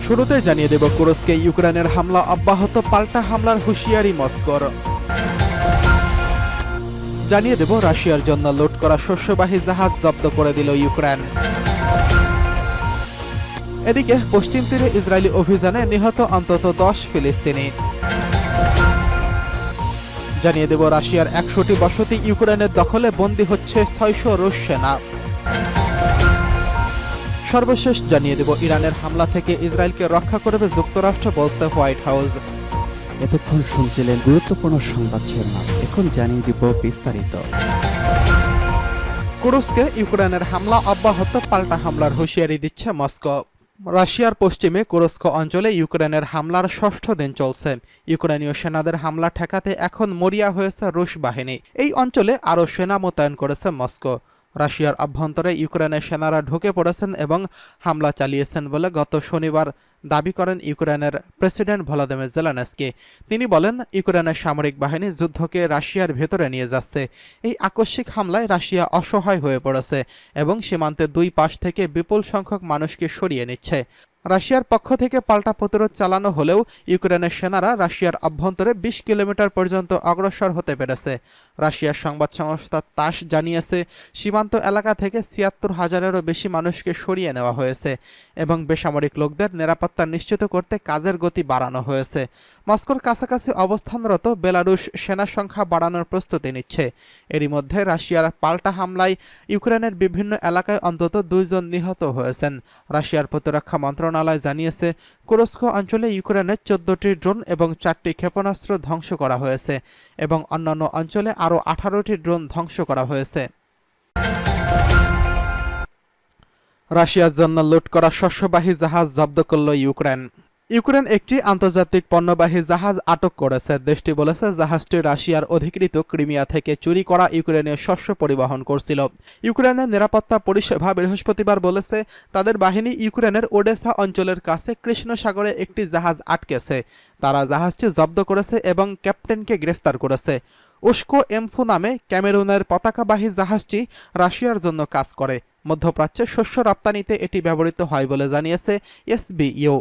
শুরুতে জানিয়ে দেব তুরস্কে ইউক্রেনের হামলা অব্যাহত, পাল্টা হামলার হুঁশিয়ারি মস্কোর। জানিয়ে দেব রাশিয়ার জন্য লুট করা শস্যবাহী জাহাজ জব্দ করে দিল ইউক্রেন। এদিকে পশ্চিম তীরে ইসরায়েলি অভিযানে নিহত অন্তত 10 ফিলিস্তিনি। জানিয়ে দেব রাশিয়ার 100টি বসতি ইউক্রেনের দখলে, বন্দী হচ্ছে 600 রুশ সেনা। সর্বশেষ জানিয়ে দেব ইরানের হামলা থেকে ইসরায়েলকে রক্ষা করবে যুক্তরাষ্ট্র, বলছে হোয়াইট হাউস। এতক্ষণ শুনছিলেন গুরুত্বপূর্ণ সংবাদ শিরোনাম, এখন জানিয়ে দিব বিস্তারিত। তুরস্কে ইউক্রেনের হামলা অব্যাহত, পাল্টা হামলার হুঁশিয়ারি দিচ্ছে মস্কো। রাশিয়ার পশ্চিমে কুরস্ক অঞ্চলে ইউক্রেনের হামলার 6ষ্ঠ দিন চলছে। ইউক্রেনীয় সেনাদের হামলা ঠেকাতে এখন মরিয়া হয়েছে রুশ বাহিনী। এই অঞ্চলে আরও সেনা মোতায়েন করেছে মস্কো। রাশিয়ার অভ্যন্তরে ইউক্রেনের সেনারা ঢুকে পড়েছেন এবং হামলা চালিয়েছেন বলে গত শনিবার দাবি করেন ইউক্রেনের প্রেসিডেন্ট ভলোদিমির জেলেনস্কি। তিনি বলেন, ইউক্রেনের সামরিক বাহিনী যুদ্ধকে রাশিয়ার ভেতরে নিয়ে যাচ্ছে। এই আকস্মিক হামলায় রাশিয়া অসহায় হয়ে পড়েছে এবং সীমান্তের দুই পাশ থেকে বিপুল সংখ্যক মানুষকে সরিয়ে নিচ্ছে। রাশিয়ার পক্ষ থেকে পাল্টা প্রতিরোধ চালানো হলেও ইউক্রেনের সেনারা রাশিয়ার অভ্যন্তরে 20 কিলোমিটার পর্যন্ত অগ্রসর হতে পেরেছে। রাশিয়ার সংবাদ সংস্থা তাস জানিয়েছে, সীমান্ত এলাকা থেকে ৭৬,০০০-এরও বেশি মানুষকে সরিয়ে নেওয়া হয়েছে এবং বেসামরিক লোকদের নিরাপত্তা নিশ্চিত করতে কাজের গতি বাড়ানো হয়েছে। মস্কোর কাছাকাছি অবস্থানরত বেলারুশ সেনা সংখ্যা বাড়ানোর প্রস্তুতি নিচ্ছে। এরই মধ্যে রাশিয়ার পাল্টা হামলায় ইউক্রেনের বিভিন্ন এলাকায় অন্তত 2 জন নিহত হয়েছেন। রাশিয়ার প্রতিরক্ষা মন্ত্রণালয় জানিয়েছে, কুরস্ক অঞ্চলে ইউক্রেনের 14টি ড্রোন এবং 4টি ক্ষেপণাস্ত্র ধ্বংস করা হয়েছে এবং অন্যান্য অঞ্চলে আরও 18টি ড্রোন ধ্বংস করা হয়েছে। রাশিয়ার জন্য লুট করা শস্যবাহী জাহাজ জব্দ করল ইউক্রেন। ইউক্রেন একটি আন্তর্জাতিক পণ্যবাহী জাহাজ আটক করেছে। দেশটি বলেছে, জাহাজটি রাশিয়ার অধিকৃত ক্রিমিয়া থেকে চুরি করা ইউক্রেনীয় শস্য পরিবহন করছিল। ইউক্রেনের নিরাপত্তা পরিষেবা বৃহস্পতিবার বলেছে, তাদের বাহিনী ইউক্রেনের ওডেসা অঞ্চলের কাছে কৃষ্ণ সাগরে একটি জাহাজ আটকেছে। তারা জাহাজটি জব্দ করেছে এবং ক্যাপ্টেনকে গ্রেফতার করেছে। উস্কো এমফু নামে ক্যামেরুনের পতাকাবাহী জাহাজটি রাশিয়ার জন্য কাজ করে। মধ্যপ্রাচ্যে শস্য রপ্তানিতে এটি ব্যবহৃত হয় বলে জানিয়েছে এসবিইউ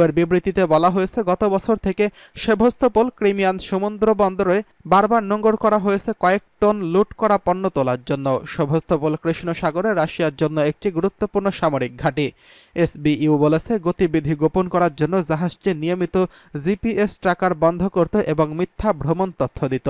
এর বিবৃতিতে বলা হয়েছে, গত বছর থেকে সেভাস্তোপোল ক্রিমিয়ান সমুদ্র বন্দরে বারবার নোঙর করা হয়েছে কয়েক টন লুট করা পণ্য তোলার জন্য। সেভাস্তোপোল কৃষ্ণ সাগরে রাশিয়ার জন্য একটি গুরুত্বপূর্ণ সামরিক ঘাঁটি। এসবিইউ বলেছে, গতিবিধি গোপন করার জন্য জাহাজটি নিয়মিত জিপিএস ট্র্যাকার বন্ধ করত এবং মিথ্যা ভ্রমণ তথ্য দিত।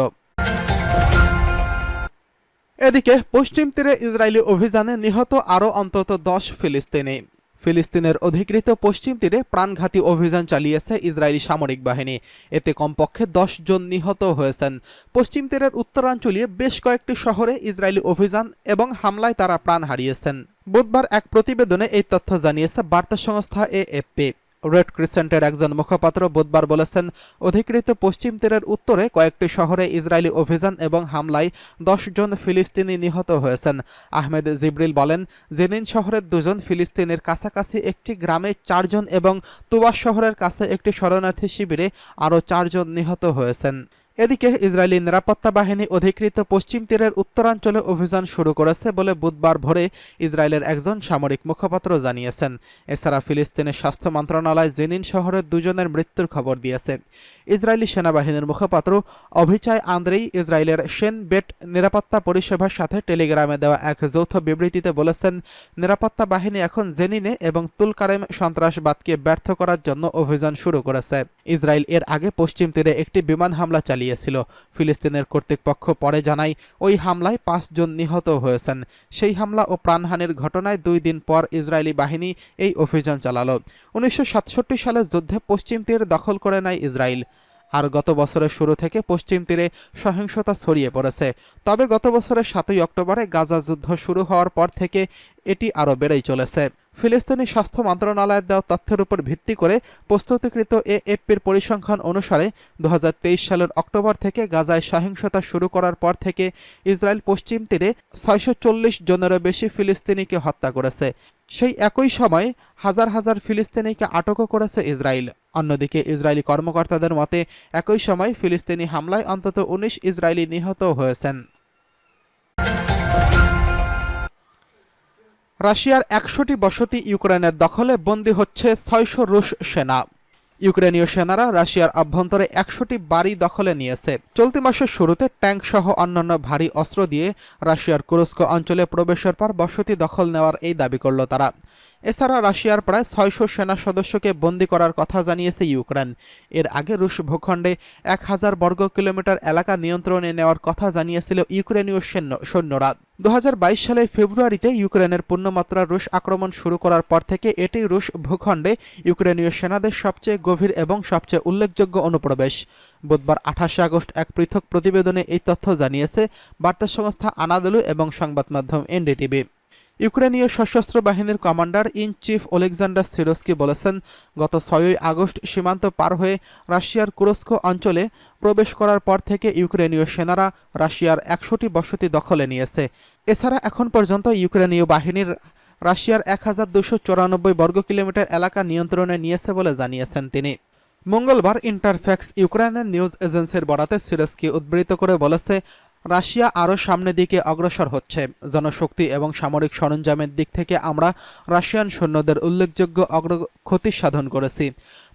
এদিকে পশ্চিম তীরে ইসরায়েলি অভিযানে নিহত আরও অন্তত 10 ফিলিস্তিনি। ফিলিস্তিনের অধিকৃত পশ্চিম তীরে প্রাণঘাতী অভিযান চালিয়েছে ইসরায়েলি সামরিক বাহিনী। এতে কমপক্ষে 10 জন নিহত হয়েছেন। পশ্চিম তীরের উত্তরাঞ্চলীয় বেশ কয়েকটি শহরে ইসরায়েলি অভিযান এবং হামলায় তারা প্রাণ হারিয়েছেন। বুধবার এক প্রতিবেদনে এই তথ্য জানিয়েছে বার্তা সংস্থা এএফপি। রেড ক্রিসেন্টের একজন মুখপাত্র বুধবার বলেছেন, অধিকৃত পশ্চিম তীরের উত্তরে কয়েকটি শহরে ইসরায়েলি অভিযান এবং হামলায় 10 জন ফিলিস্তিনি নিহত হয়েছেন। আহমেদ জিব্রিল বলেন, জেনিন শহরের 2 জন ফিলিস্তিনের কাছাকাছি একটি গ্রামে 4 জন এবং তুবাস শহরের কাছে একটি শরণার্থী শিবিরে আরও 4 জন নিহত হয়েছেন। এদিকে ইসরায়েলি নিরাপত্তা বাহিনী অধিকৃত পশ্চিম তীরের উত্তরাঞ্চলে অভিযান শুরু করেছে বলে বুধবার ভোরে ইসরায়েলের একজন সামরিক মুখপাত্র জানিয়েছেন। এছাড়া ফিলিস্তিনের স্বাস্থ্য মন্ত্রণালয় জেনিন শহরের 2 জনের মৃত্যুর খবর দিয়েছে। ইসরায়েলি সেনাবাহিনীর মুখপাত্র অভিচায় আন্দ্রেই ইসরায়েলের শেন বেট নিরাপত্তা পরিষেবার সাথে টেলিগ্রামে দেওয়া এক যৌথ বিবৃতিতে বলেছেন, নিরাপত্তা বাহিনী এখন জেনিনে এবং তুলকারেম সন্ত্রাসবাদকে ব্যর্থ করার জন্য অভিযান শুরু করেছে। ইসরায়েল এর আগে পশ্চিম তীরে একটি বিমান হামলা চালিয়েছিল। ফিলিস্তিনের কর্তৃপক্ষ পরে জানায়, ওই হামলায় 5 জন নিহত হয়েছেন। সেই হামলা ও প্রাণহানির ঘটনায় 2 দিন পর ইসরায়েলি বাহিনী এই অভিযান চালালো। 1967 সালের যুদ্ধে পশ্চিম তীর দখল করে নেয় ইসরায়েল। আর গত বছরের শুরু থেকে পশ্চিম তীরে সহিংসতা ছড়িয়ে পড়েছে। তবে গত বছরের 7 অক্টোবরে গাজা যুদ্ধ শুরু হওয়ার পর থেকে এটি আরও বেড়েই চলেছে। ফিলিস্তিনি স্বাস্থ্য মন্ত্রণালয়ের দেওয়া তথ্যের উপর ভিত্তি করে প্রস্তুতিকৃত এএফপির পরিসংখ্যান অনুসারে 2023 সালের অক্টোবর থেকে গাজায় সহিংসতা শুরু করার পর থেকে ইসরায়েল পশ্চিম তীরে 640 জনেরও বেশি ফিলিস্তিনিকে হত্যা করেছে। সেই একই সময় হাজার হাজার ফিলিস্তিনিকে আটকও করেছে ইসরায়েল। অন্যদিকে ইসরায়েলি কর্মকর্তাদের মতে একই সময় ফিলিস্তিনি হামলায় অন্তত 19 ইসরায়েলি নিহত হয়েছেন। রাশিয়ার ১০০টি বসতি ইউক্রেনের দখলে বন্দী হচ্ছে ৬০০ রুশ সেনা। ইউক্রেনীয় সেনারা রাশিয়ার অভ্যন্তরে ১০০টি বাড়ি দখলে নিয়েছে। চলতি মাসের শুরুতে ট্যাঙ্ক সহ অন্যান্য ভারী অস্ত্র দিয়ে রাশিয়ার কুরস্ক অঞ্চলে প্রবেশের পর বসতি দখল নেওয়ার এই দাবি করল তারা। এছাড়া রাশিয়ার প্রায় ৬০০ সেনা সদস্যকে বন্দী করার কথা জানিয়েছে ইউক্রেন। এর আগে রুশ ভূখণ্ডে ১,০০০ বর্গ কিলোমিটার এলাকা নিয়ন্ত্রণে নেওয়ার কথা জানিয়েছিল ইউক্রেনীয় সৈন্যরা। ২০২২ সালের ফেব্রুয়ারিতে ইউক্রেনের পূর্ণমাত্রা রুশ আক্রমণ শুরু করার পর থেকে এটি রুশ ভূখণ্ডে ইউক্রেনীয় সেনাদের সবচেয়ে গভীর এবং সবচেয়ে উল্লেখযোগ্য অনুপ্রবেশ। বুধবার ২৮ আগস্ট এক পৃথক প্রতিবেদনে এই তথ্য জানিয়েছে বার্তা সংস্থা আনাদলু এবং সংবাদ মাধ্যম এনডিটিভি। ইউক্রেনীয় সশস্ত্র বাহিনীর commander in chief Oleksandr Syrskyi বলেছেন, গত ৬ আগস্ট সীমান্ত পার হয়ে রাশিয়ার কুরস্ক অঞ্চলে প্রবেশ করার পর থেকে ইউক্রেনীয় সেনারা রাশিয়ার ১০০টি বসতি দখলে নিয়েছে। এছাড়া এখন পর্যন্ত ইউক্রেনীয় বাহিনীর রাশিয়ার ১,২৯৪ বর্গ কিলোমিটার এলাকা নিয়ন্ত্রণে নিয়েছে বলে জানিয়েছেন তিনি। মঙ্গলবার ইন্টারফ্যাক্স ইউক্রেনের নিউজ এজেন্সির বরাতে সিরস্কি উদ্ধৃত করে বলেছে, রাশিয়া আরও সামনের দিকে অগ্রসর হচ্ছে। জনশক্তি এবং সামরিক সরঞ্জামের দিক থেকে আমরা রাশিয়ান সৈন্যদের উল্লেখযোগ্য অগ্রগতি সাধন করেছি।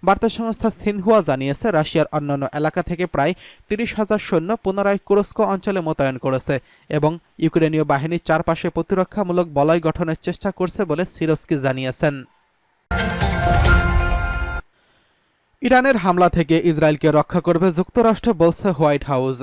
বার্তা সংস্থা সিনহুয়া জানিয়েছে, রাশিয়ার অন্যান্য এলাকা থেকে প্রায় ৩০,০০০ সৈন্য পুনরায় কুরস্ক অঞ্চলে মোতায়েন করেছে এবং ইউক্রেনীয় বাহিনীর চারপাশে প্রতিরক্ষামূলক বলয় গঠনের চেষ্টা করছে বলে সিরস্কি জানিয়েছেন। ইরানের হামলা থেকে ইসরায়েলকে রক্ষা করবে যুক্তরাষ্ট্র, বলছে হোয়াইট হাউস।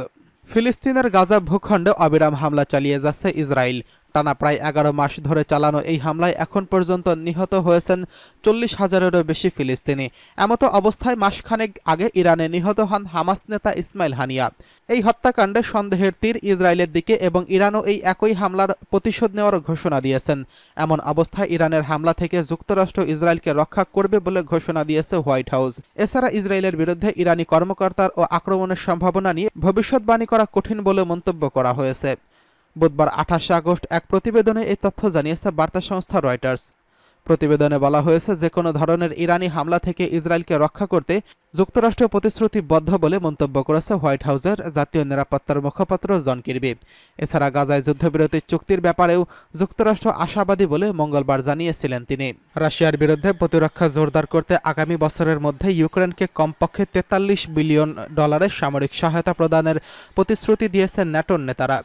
ফিলিস্তিনের গাজা ভূখণ্ডে অবিরাম হামলা চালিয়ে যাচ্ছে ইসরায়েল। টানা প্রায় ১১ মাস ধরে চালানো এই হামলায় এখন পর্যন্ত নিহত হয়েছেন ৪০,০০০-এরও বেশি ফিলিস্তিনি। এমতো অবস্থায় মাসখানেক আগে ইরানে নিহত হন হামাস নেতা ইসমাইল হানিয়া। এই হত্যাকাণ্ডে সন্দেহের তীর ইসরায়েলের দিকে এবং ইরানও এই একই হামলার প্রতিশোধ নেওয়ার ঘোষণা দিয়েছেন। এমন অবস্থায় ইরানের হামলা থেকে যুক্তরাষ্ট্র ইসরায়েলকে রক্ষা করবে বলে ঘোষণা দিয়েছে হোয়াইট হাউস। এছাড়া ইসরায়েলের বিরুদ্ধে ইরানি কর্মকর্তার ও আক্রমণের সম্ভাবনা নিয়ে ভবিষ্যৎবাণী করা কঠিন বলে মন্তব্য করা হয়েছে। বুধবার ২৮ আগস্ট এক প্রতিবেদনে এই তথ্য জানিয়েছে বার্তা সংস্থা রয়টার্স। প্রতিবেদনে বলা হয়েছে, যে কোনো ধরনের ইরানি হামলা থেকে ইসরায়েলকে রক্ষা করতে যুক্তরাষ্ট্র প্রতিশ্রুতিবদ্ধ বলে মন্তব্য করেছে হোয়াইট হাউসের জাতীয় নিরাপত্তার মুখপাত্র জন কির্বি। এছাড়া গাজায় যুদ্ধবিরতি চুক্তির ব্যাপারেও যুক্তরাষ্ট্র আশাবাদী বলে মঙ্গলবার জানিয়েছিলেন তিনি। রাশিয়ার বিরুদ্ধে প্রতিরক্ষা জোরদার করতে আগামী বছরের মধ্যে ইউক্রেনকে কমপক্ষে $৪৩ বিলিয়ন সামরিক সহায়তা প্রদানের প্রতিশ্রুতি দিয়েছেন ন্যাটোর নেতারা।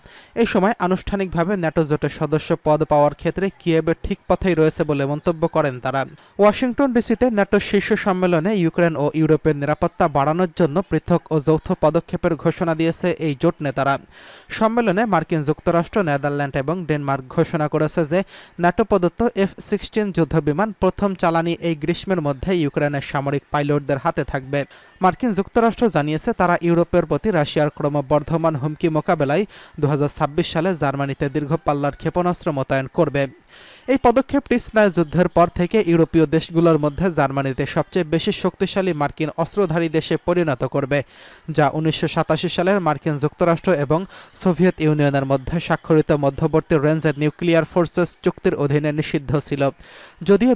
এই সময় আনুষ্ঠানিকভাবে ন্যাটো জোটের সদস্য পদ পাওয়ার ক্ষেত্রে কিয়েভ ঠিক পথেই রয়েছে বলে মন্তব্য করেন তারা। ওয়াশিংটন ডিসিতে ন্যাটোর শীর্ষ সম্মেলনে ইউক্রেন ও ইউরোপের নিরাপত্তা বাড়ানোর জন্য পৃথক ও যৌথ পদক্ষেপের ঘোষণা দিয়েছে এই জোট নেতারা। সম্মেলনে মার্কিন যুক্তরাষ্ট্র, নেদারল্যান্ড এবং ডেনমার্ক ঘোষণা করেছে যে ন্যাটো প্রদত্ত F-16 যুদ্ধবিমান প্রথম চালানি এই গ্রীষ্মের মধ্যে ইউক্রেনের সামরিক পাইলটদের হাতে থাকবে। মার্কিন যুক্তরাষ্ট্র জানিয়েছে, তারা ইউরোপের প্রতি রাশিয়ার ক্রমবর্ধমান হুমকি মোকাবেলায় ২০২৬ সালে জার্মানিতে দীর্ঘ পাল্লার ক্ষেপণাস্ত্র মোতায়েন করবে। এই পদক্ষেপটি স্নায়ুযুদ্ধের পর থেকে ইউরোপীয় দেশগুলোর মধ্যে জার্মানিতে সবচেয়ে বেশি শক্তিশালী মার্কিন অস্ত্রধারী দেশে পরিণত করবে, যা ১৯৮৭ সালের মার্কিন যুক্তরাষ্ট্র এবং সোভিয়েত ইউনিয়নের মধ্যে স্বাক্ষরিত মধ্যবর্তী রেঞ্জের নিউক্লিয়ার ফোর্সেস চুক্তির অধীনে নিষিদ্ধ ছিল। যদিও